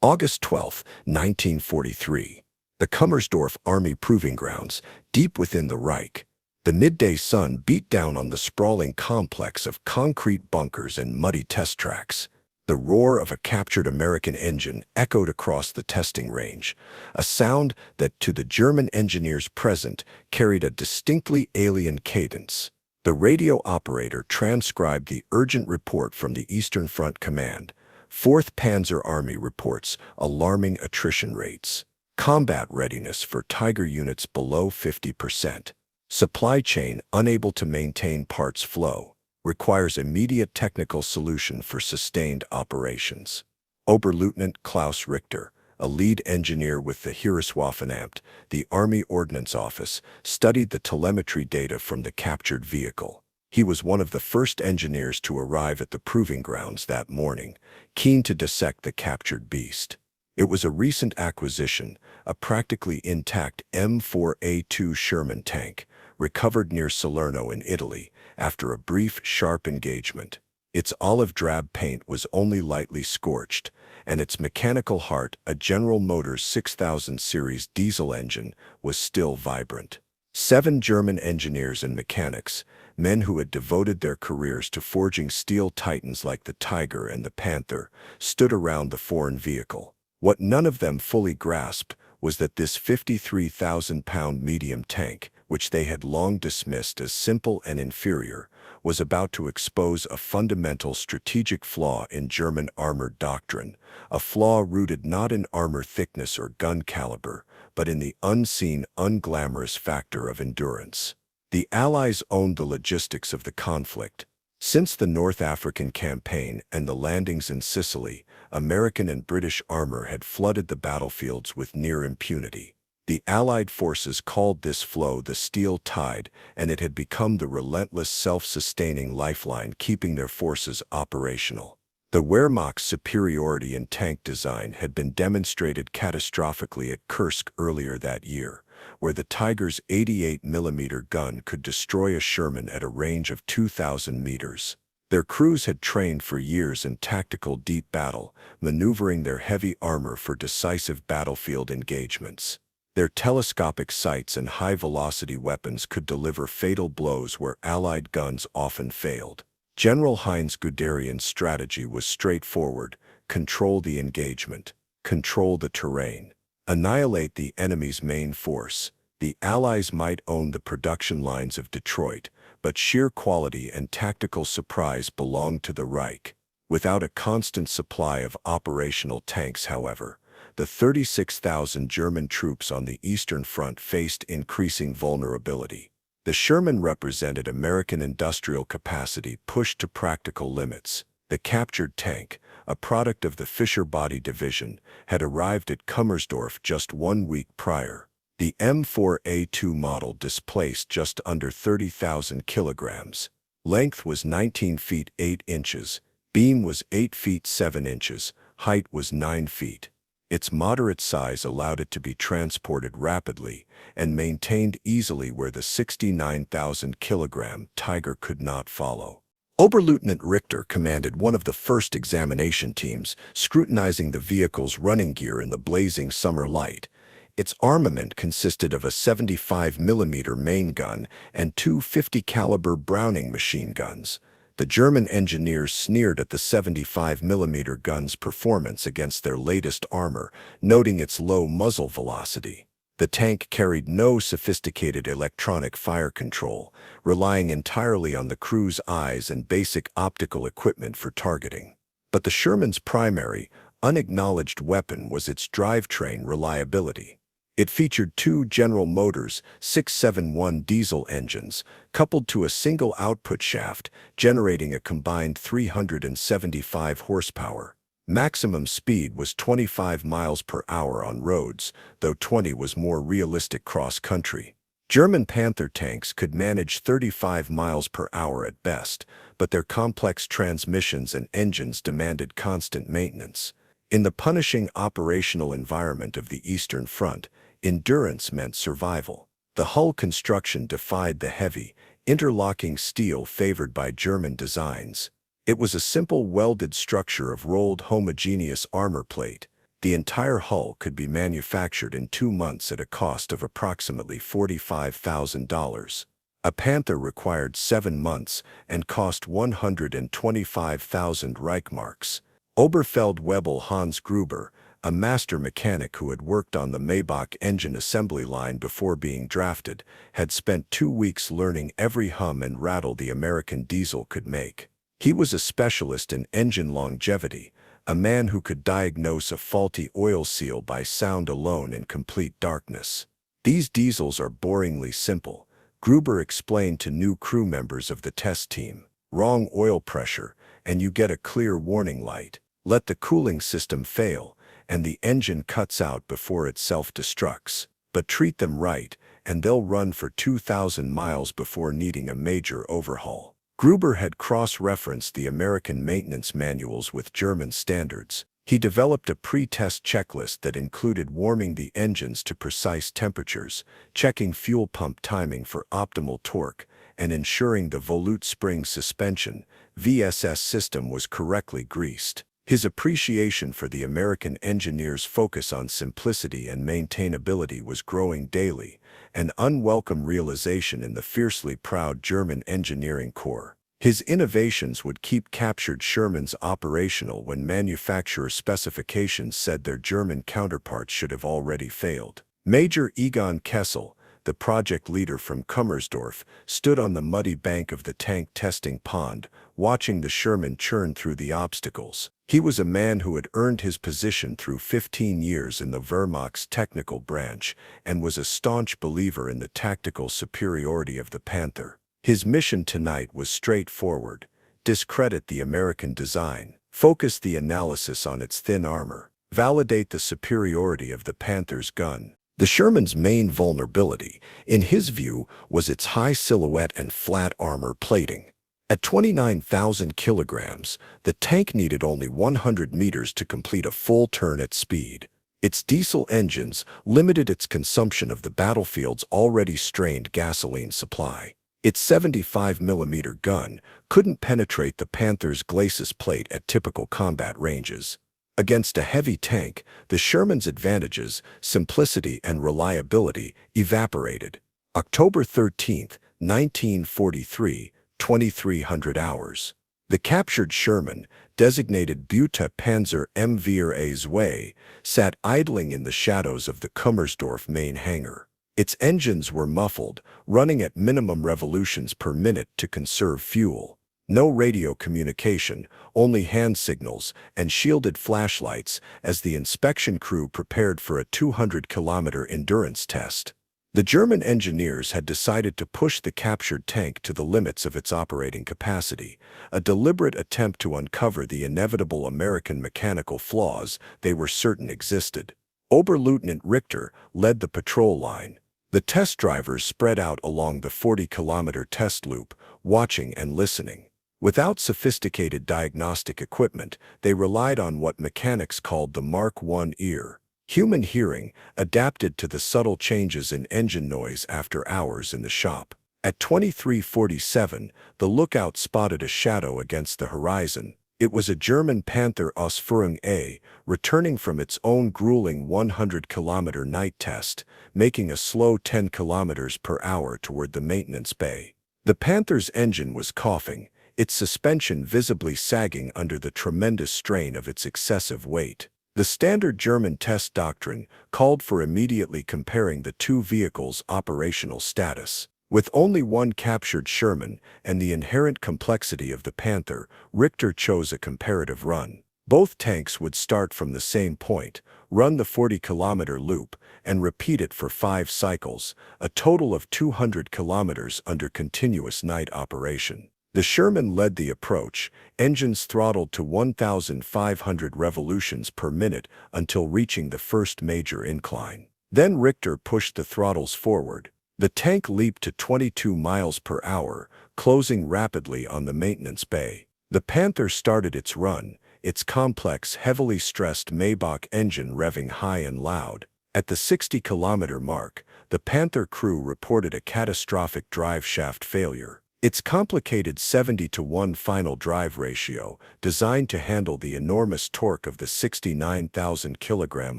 August 12, 1943. The Kummersdorf Army Proving Grounds, deep within the Reich. The midday sun beat down on the sprawling complex of concrete bunkers and muddy test tracks. The roar of a captured American engine echoed across the testing range, a sound that, to the German engineers present, carried a distinctly alien cadence. The radio operator transcribed the urgent report from the Eastern Front Command. 4th Panzer Army reports alarming attrition rates. Combat readiness for Tiger units below 50%. Supply chain unable to maintain parts flow. Requires immediate technical solution for sustained operations. Oberleutnant Klaus Richter, a lead engineer with the Heereswaffenamt, the Army Ordnance Office, studied the telemetry data from the captured vehicle. He was one of the first engineers to arrive at the proving grounds that morning, keen to dissect the captured beast. It was a recent acquisition, a practically intact M-four A-two Sherman tank, recovered near Salerno in Italy after a brief, sharp engagement. Its olive-drab paint was only lightly scorched, and its mechanical heart, a General Motors 6000 series diesel engine, was still vibrant. 7 German engineers and mechanics, men who had devoted their careers to forging steel titans like the Tiger and the Panther, stood around the foreign vehicle. What none of them fully grasped was that this 53,000-pound medium tank, which they had long dismissed as simple and inferior, was about to expose a fundamental strategic flaw in German armor doctrine, a flaw rooted not in armor thickness or gun caliber, but in the unseen, unglamorous factor of endurance. The Allies owned the logistics of the conflict. Since the North African campaign and the landings in Sicily, American and British armor had flooded the battlefields with near impunity. The Allied forces called this flow the steel tide, and it had become the relentless self-sustaining lifeline keeping their forces operational. The Wehrmacht's superiority in tank design had been demonstrated catastrophically at Kursk earlier that year, where the Tiger's 88mm gun could destroy a Sherman at a range of 2,000 meters. Their crews had trained for years in tactical deep battle, maneuvering their heavy armor for decisive battlefield engagements. Their telescopic sights and high-velocity weapons could deliver fatal blows where Allied guns often failed. General Heinz Guderian's strategy was straightforward: control the engagement, control the terrain, annihilate the enemy's main force. The Allies might own the production lines of Detroit, but sheer quality and tactical surprise belonged to the Reich. Without a constant supply of operational tanks, however, the 36,000 German troops on the Eastern Front faced increasing vulnerability. The Sherman represented American industrial capacity pushed to practical limits. The captured tank, a product of the Fisher Body Division, had arrived at Kummersdorf just 1 week prior. The M-four A-two model displaced just under 30,000 kilograms. Length was 19 feet 8 inches, beam was 8 feet 7 inches, height was 9 feet. Its moderate size allowed it to be transported rapidly and maintained easily where the 69,000-kilogram Tiger could not follow. Oberleutnant Richter commanded one of the first examination teams, scrutinizing the vehicle's running gear in the blazing summer light. Its armament consisted of a 75mm main gun and 2 50-caliber Browning machine guns. The German engineers sneered at the 75mm gun's performance against their latest armor, noting its low muzzle velocity. The tank carried no sophisticated electronic fire control, relying entirely on the crew's eyes and basic optical equipment for targeting. But the Sherman's primary, unacknowledged weapon was its drivetrain reliability. It featured 2 General Motors 671 diesel engines, coupled to a single output shaft, generating a combined 375 horsepower. Maximum speed was 25 miles per hour on roads, though 20 was more realistic cross-country. German Panther tanks could manage 35 miles per hour at best, but their complex transmissions and engines demanded constant maintenance. In the punishing operational environment of the Eastern Front, endurance meant survival. The hull construction defied the heavy, interlocking steel favored by German designs. It was a simple welded structure of rolled homogeneous armor plate. The entire hull could be manufactured in 2 months at a cost of approximately $45,000. A Panther required 7 months and cost 125,000 Reichmarks. Oberfeldwebel Hans Gruber, a master mechanic who had worked on the Maybach engine assembly line before being drafted, had spent 2 weeks learning every hum and rattle the American diesel could make. He was a specialist in engine longevity, a man who could diagnose a faulty oil seal by sound alone in complete darkness. "These diesels are boringly simple," Gruber explained to new crew members of the test team. "Wrong oil pressure, and you get a clear warning light. Let the cooling system fail, and the engine cuts out before it self-destructs. But treat them right, and they'll run for 2,000 miles before needing a major overhaul." Gruber had cross-referenced the American maintenance manuals with German standards. He developed a pre-test checklist that included warming the engines to precise temperatures, checking fuel pump timing for optimal torque, and ensuring the volute spring suspension (VSS) system was correctly greased. His appreciation for the American engineers' focus on simplicity and maintainability was growing daily, an unwelcome realization in the fiercely proud German engineering corps. His innovations would keep captured Shermans operational when manufacturer specifications said their German counterparts should have already failed. Major Egon Kessel, the project leader from Kummersdorf, stood on the muddy bank of the tank testing pond, watching the Sherman churn through the obstacles. He was a man who had earned his position through 15 years in the Wehrmacht's technical branch and was a staunch believer in the tactical superiority of the Panther. His mission tonight was straightforward: discredit the American design, focus the analysis on its thin armor, validate the superiority of the Panther's gun. The Sherman's main vulnerability, in his view, was its high silhouette and flat armor plating. At 29,000 kilograms, the tank needed only 100 meters to complete a full turn at speed. Its diesel engines limited its consumption of the battlefield's already strained gasoline supply. Its 75mm gun couldn't penetrate the Panther's glacis plate at typical combat ranges. Against a heavy tank, the Sherman's advantages, simplicity and reliability, evaporated. October 13, 1943, 2300 hours. The captured Sherman, designated Bute Panzer M-four A-two, sat idling in the shadows of the Kummersdorf main hangar. Its engines were muffled, running at minimum revolutions per minute to conserve fuel. No radio communication, only hand signals and shielded flashlights as the inspection crew prepared for a 200-kilometre endurance test. The German engineers had decided to push the captured tank to the limits of its operating capacity, a deliberate attempt to uncover the inevitable American mechanical flaws they were certain existed. Oberleutnant Richter led the patrol line. The test drivers spread out along the 40-kilometre test loop, watching and listening. Without sophisticated diagnostic equipment, they relied on what mechanics called the Mark I ear, human hearing, adapted to the subtle changes in engine noise after hours in the shop. At 23:47, the lookout spotted a shadow against the horizon. It was a German Panther Ausführung A, returning from its own grueling 100-kilometre night test, making a slow 10 kilometers per hour toward the maintenance bay. The Panther's engine was coughing, its suspension visibly sagging under the tremendous strain of its excessive weight. The standard German test doctrine called for immediately comparing the two vehicles' operational status. With only one captured Sherman and the inherent complexity of the Panther, Richter chose a comparative run. Both tanks would start from the same point, run the 40-kilometre loop, and repeat it for 5 cycles, a total of 200 kilometers under continuous night operation. The Sherman led the approach, engines throttled to 1,500 revolutions per minute until reaching the first major incline. Then Richter pushed the throttles forward. The tank leaped to 22 miles per hour, closing rapidly on the maintenance bay. The Panther started its run, its complex, heavily stressed Maybach engine revving high and loud. At the 60-kilometre mark, the Panther crew reported a catastrophic drive shaft failure. Its complicated 70-to-1 final drive ratio, designed to handle the enormous torque of the 69,000-kilogram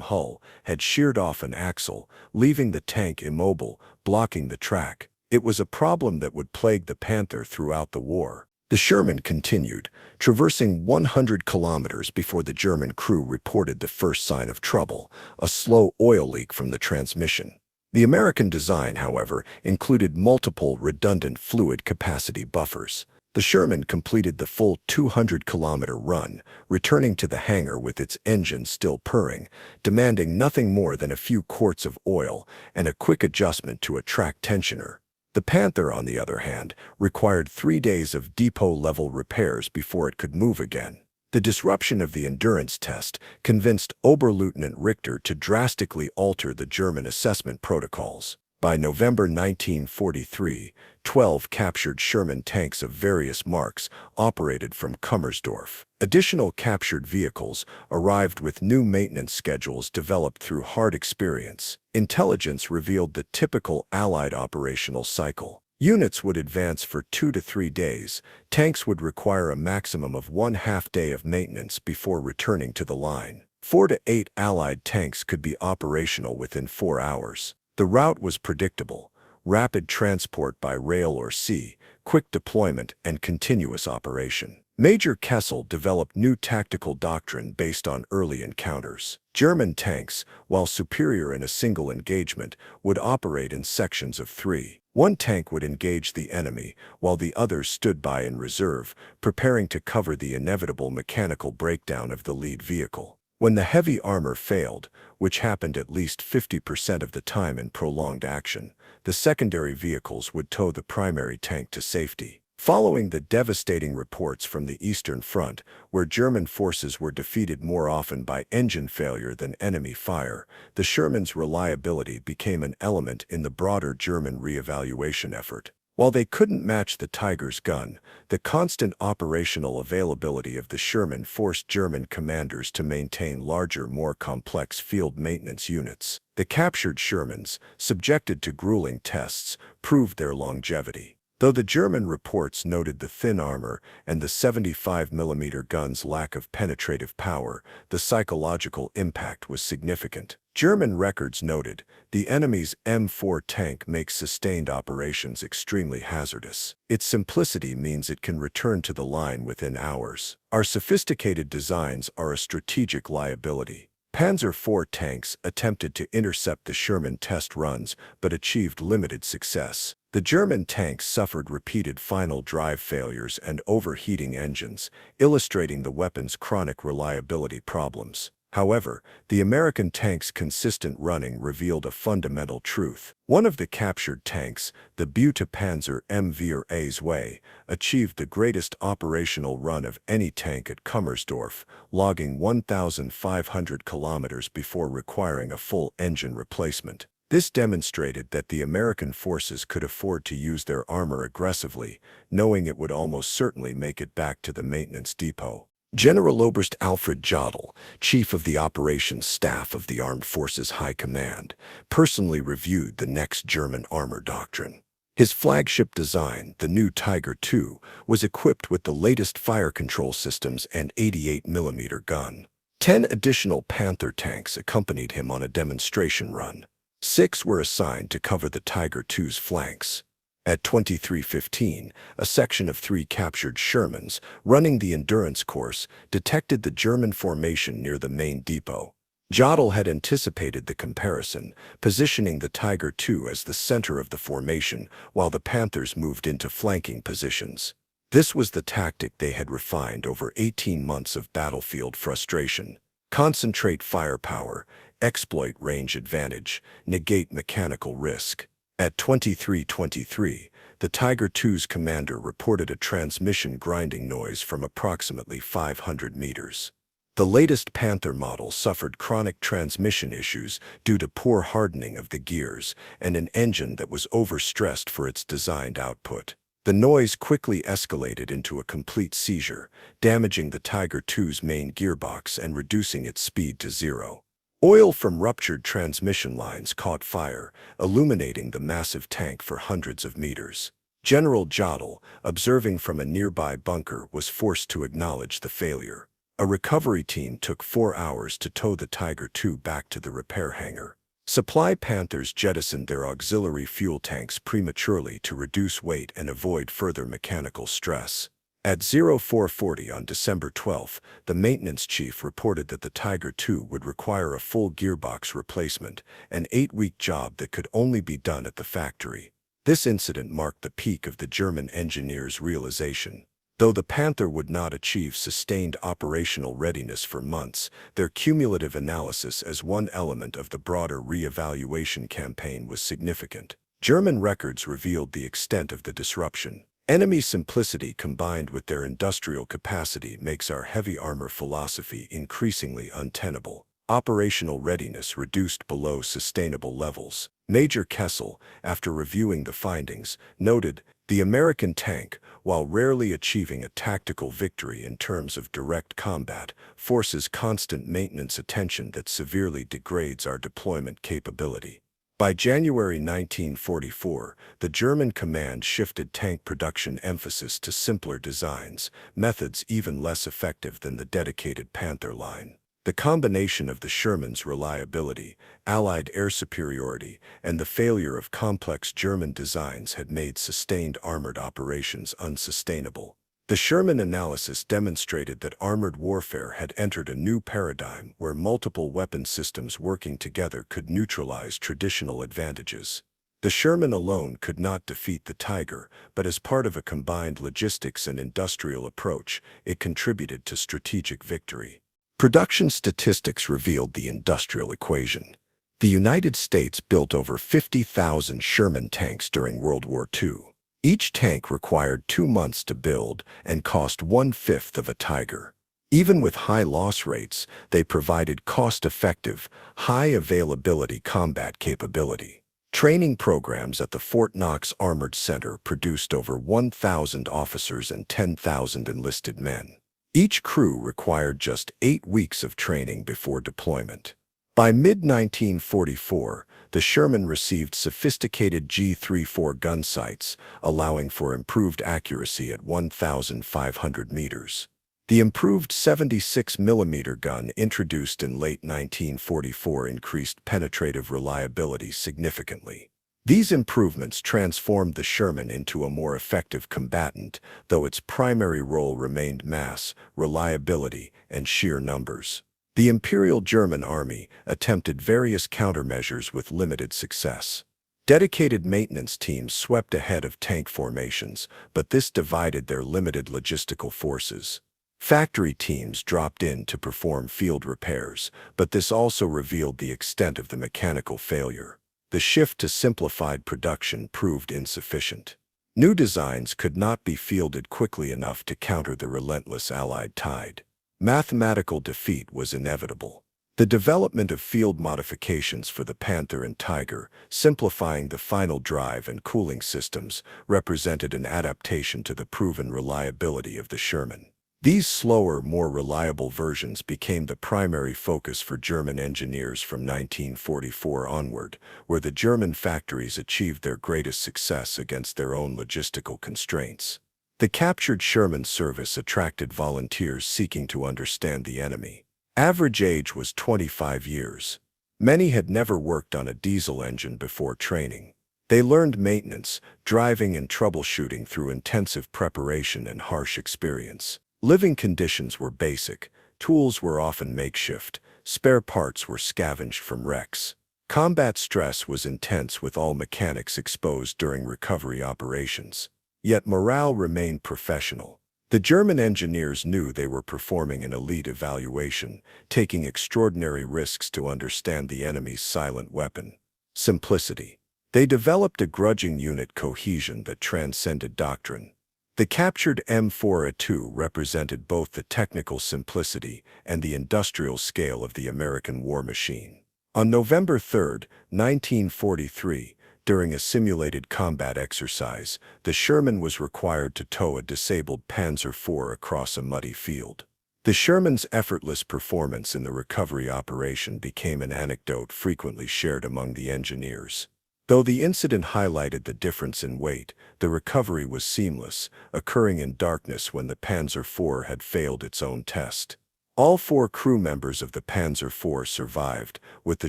hull, had sheared off an axle, leaving the tank immobile, blocking the track. It was a problem that would plague the Panther throughout the war. The Sherman continued, traversing 100 kilometers before the German crew reported the first sign of trouble, a slow oil leak from the transmission. The American design, however, included multiple redundant fluid capacity buffers. The Sherman completed the full 200-kilometer run, returning to the hangar with its engine still purring, demanding nothing more than a few quarts of oil and a quick adjustment to a track tensioner. The Panther, on the other hand, required 3 days of depot-level repairs before it could move again. The disruption of the endurance test convinced Oberleutnant Richter to drastically alter the German assessment protocols. By November 1943, 12 captured Sherman tanks of various marks operated from Kummersdorf. Additional captured vehicles arrived with new maintenance schedules developed through hard experience. Intelligence revealed the typical Allied operational cycle. Units would advance for 2 to 3 days. Tanks would require a maximum of 1/2 day of maintenance before returning to the line. 4 to 8 Allied tanks could be operational within 4 hours. The route was predictable: rapid transport by rail or sea, quick deployment, and continuous operation. Major Kessel developed new tactical doctrine based on early encounters. German tanks, while superior in a single engagement, would operate in sections of 3. One tank would engage the enemy, while the others stood by in reserve, preparing to cover the inevitable mechanical breakdown of the lead vehicle. When the heavy armor failed, which happened at least 50% of the time in prolonged action, the secondary vehicles would tow the primary tank to safety. Following the devastating reports from the Eastern Front, where German forces were defeated more often by engine failure than enemy fire, the Sherman's reliability became an element in the broader German re-evaluation effort. While they couldn't match the Tiger's gun, the constant operational availability of the Sherman forced German commanders to maintain larger, more complex field maintenance units. The captured Shermans, subjected to grueling tests, proved their longevity. Though the German reports noted the thin armor and the 75mm gun's lack of penetrative power, the psychological impact was significant. German records noted, the enemy's M4 tank makes sustained operations extremely hazardous. Its simplicity means it can return to the line within hours. Our sophisticated designs are a strategic liability. Panzer IV tanks attempted to intercept the Sherman test runs but achieved limited success. The German tanks suffered repeated final drive failures and overheating engines, illustrating the weapon's chronic reliability problems. However, the American tank's consistent running revealed a fundamental truth. One of the captured tanks, the Panzer M-four A-two, achieved the greatest operational run of any tank at Kummersdorf, logging 1,500 kilometers before requiring a full engine replacement. This demonstrated that the American forces could afford to use their armor aggressively, knowing it would almost certainly make it back to the maintenance depot. Generaloberst Alfred Jodl, chief of the operations staff of the Armed Forces High Command, personally reviewed the next German armor doctrine. His flagship design, the new Tiger II, was equipped with the latest fire control systems and 88mm gun. 10 additional Panther tanks accompanied him on a demonstration run. 6 were assigned to cover the Tiger II's flanks. At 23:15, a section of 3 captured Shermans, running the endurance course, detected the German formation near the main depot. Jodl had anticipated the comparison, positioning the Tiger II as the center of the formation while the Panthers moved into flanking positions. This was the tactic they had refined over 18 months of battlefield frustration. Concentrate firepower, exploit range advantage, negate mechanical risk. At 23:23, the Tiger II's commander reported a transmission grinding noise from approximately 500 meters. The latest Panther model suffered chronic transmission issues due to poor hardening of the gears and an engine that was overstressed for its designed output. The noise quickly escalated into a complete seizure, damaging the Tiger II's main gearbox and reducing its speed to 0. Oil from ruptured transmission lines caught fire, illuminating the massive tank for hundreds of meters. General Jodl, observing from a nearby bunker, was forced to acknowledge the failure. A recovery team took 4 hours to tow the Tiger II back to the repair hangar. Supply Panthers jettisoned their auxiliary fuel tanks prematurely to reduce weight and avoid further mechanical stress. At 0440 on December 12, the maintenance chief reported that the Tiger II would require a full gearbox replacement, an 8-week job that could only be done at the factory. This incident marked the peak of the German engineers' realization. Though the Panther would not achieve sustained operational readiness for months, their cumulative analysis as one element of the broader re-evaluation campaign was significant. German records revealed the extent of the disruption. Enemy simplicity combined with their industrial capacity makes our heavy armor philosophy increasingly untenable. Operational readiness reduced below sustainable levels. Major Kessel, after reviewing the findings, noted, "The American tank, while rarely achieving a tactical victory in terms of direct combat, forces constant maintenance attention that severely degrades our deployment capability." By January 1944, the German command shifted tank production emphasis to simpler designs, methods even less effective than the dedicated Panther line. The combination of the Sherman's reliability, Allied air superiority, and the failure of complex German designs had made sustained armored operations unsustainable. The Sherman analysis demonstrated that armored warfare had entered a new paradigm where multiple weapon systems working together could neutralize traditional advantages. The Sherman alone could not defeat the Tiger, but as part of a combined logistics and industrial approach, it contributed to strategic victory. Production statistics revealed the industrial equation. The United States built over 50,000 Sherman tanks during World War II. Each tank required 2 months to build and cost 1/5 of a Tiger. Even with high loss rates, they provided cost-effective, high-availability combat capability. Training programs at the Fort Knox Armored Center produced over 1,000 officers and 10,000 enlisted men. Each crew required just 8 weeks of training before deployment. By mid-1944, the Sherman received sophisticated G-34 gun sights, allowing for improved accuracy at 1,500 meters. The improved 76mm gun introduced in late 1944 increased penetrative reliability significantly. These improvements transformed the Sherman into a more effective combatant, though its primary role remained mass, reliability, and sheer numbers. The Imperial German Army attempted various countermeasures with limited success. Dedicated maintenance teams swept ahead of tank formations, but this divided their limited logistical forces. Factory teams dropped in to perform field repairs, but this also revealed the extent of the mechanical failure. The shift to simplified production proved insufficient. New designs could not be fielded quickly enough to counter the relentless Allied tide. Mathematical defeat was inevitable. The development of field modifications for the Panther and Tiger, simplifying the final drive and cooling systems, represented an adaptation to the proven reliability of the Sherman. These slower, more reliable versions became the primary focus for German engineers from 1944 onward, where the German factories achieved their greatest success against their own logistical constraints. The captured Sherman service attracted volunteers seeking to understand the enemy. Average age was 25 years. Many had never worked on a diesel engine before training. They learned maintenance, driving, and troubleshooting through intensive preparation and harsh experience. Living conditions were basic, tools were often makeshift, spare parts were scavenged from wrecks. Combat stress was intense with all mechanics exposed during recovery operations. Yet morale remained professional. The German engineers knew they were performing an elite evaluation, taking extraordinary risks to understand the enemy's silent weapon. Simplicity. They developed a grudging unit cohesion that transcended doctrine. The captured M-four A-two represented both the technical simplicity and the industrial scale of the American war machine. On November 3, 1943, during a simulated combat exercise, the Sherman was required to tow a disabled Panzer IV across a muddy field. The Sherman's effortless performance in the recovery operation became an anecdote frequently shared among the engineers. Though the incident highlighted the difference in weight, the recovery was seamless, occurring in darkness when the Panzer IV had failed its own test. All 4 crew members of the Panzer IV survived, with the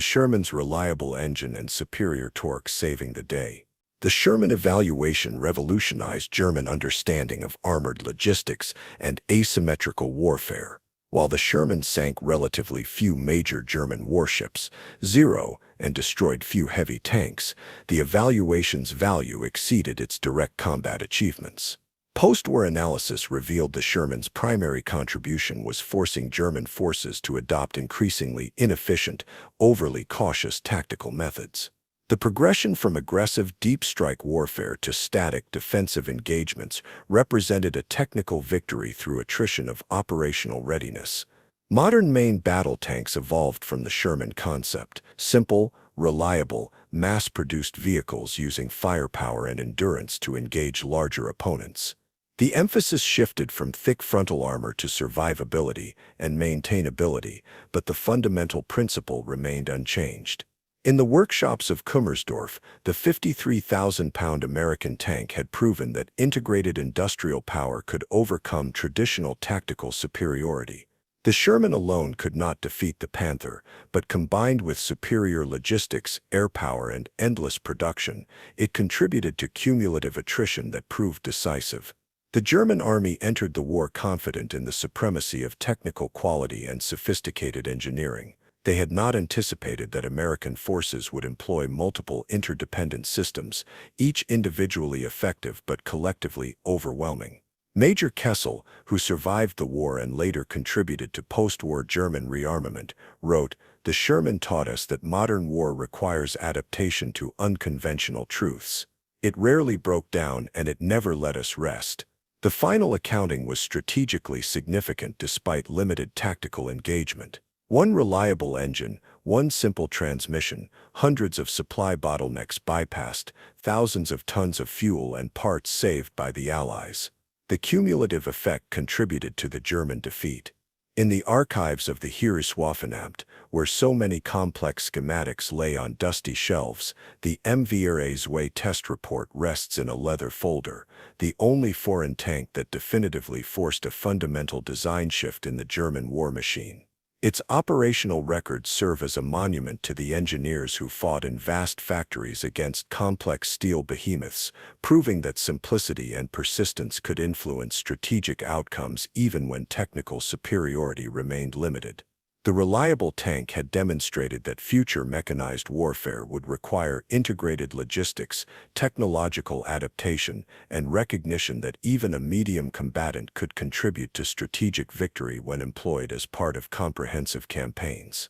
Sherman's reliable engine and superior torque saving the day. The Sherman evaluation revolutionized German understanding of armored logistics and asymmetrical warfare. While the Sherman sank relatively few major German warships, 0, and destroyed few heavy tanks, the evaluation's value exceeded its direct combat achievements. Post-war analysis revealed the Sherman's primary contribution was forcing German forces to adopt increasingly inefficient, overly cautious tactical methods. The progression from aggressive deep-strike warfare to static defensive engagements represented a technical victory through attrition of operational readiness. Modern main battle tanks evolved from the Sherman concept: simple, reliable, mass-produced vehicles using firepower and endurance to engage larger opponents. The emphasis shifted from thick frontal armor to survivability and maintainability, but the fundamental principle remained unchanged. In the workshops of Kummersdorf, the 53,000-pound American tank had proven that integrated industrial power could overcome traditional tactical superiority. The Sherman alone could not defeat the Panther, but combined with superior logistics, air power, and endless production, it contributed to cumulative attrition that proved decisive. The German army entered the war confident in the supremacy of technical quality and sophisticated engineering. They had not anticipated that American forces would employ multiple interdependent systems, each individually effective but collectively overwhelming. Major Kessel, who survived the war and later contributed to post-war German rearmament, wrote, "The Sherman taught us that modern war requires adaptation to unconventional truths. It rarely broke down and it never let us rest." The final accounting was strategically significant despite limited tactical engagement. One reliable engine, one simple transmission, hundreds of supply bottlenecks bypassed, thousands of tons of fuel and parts saved by the Allies. The cumulative effect contributed to the German defeat. In the archives of the Heereswaffenamt, where so many complex schematics lay on dusty shelves, the M-four A-two test report rests in a leather folder, the only foreign tank that definitively forced a fundamental design shift in the German war machine. Its operational records serve as a monument to the engineers who fought in vast factories against complex steel behemoths, proving that simplicity and persistence could influence strategic outcomes even when technical superiority remained limited. The reliable tank had demonstrated that future mechanized warfare would require integrated logistics, technological adaptation, and recognition that even a medium combatant could contribute to strategic victory when employed as part of comprehensive campaigns.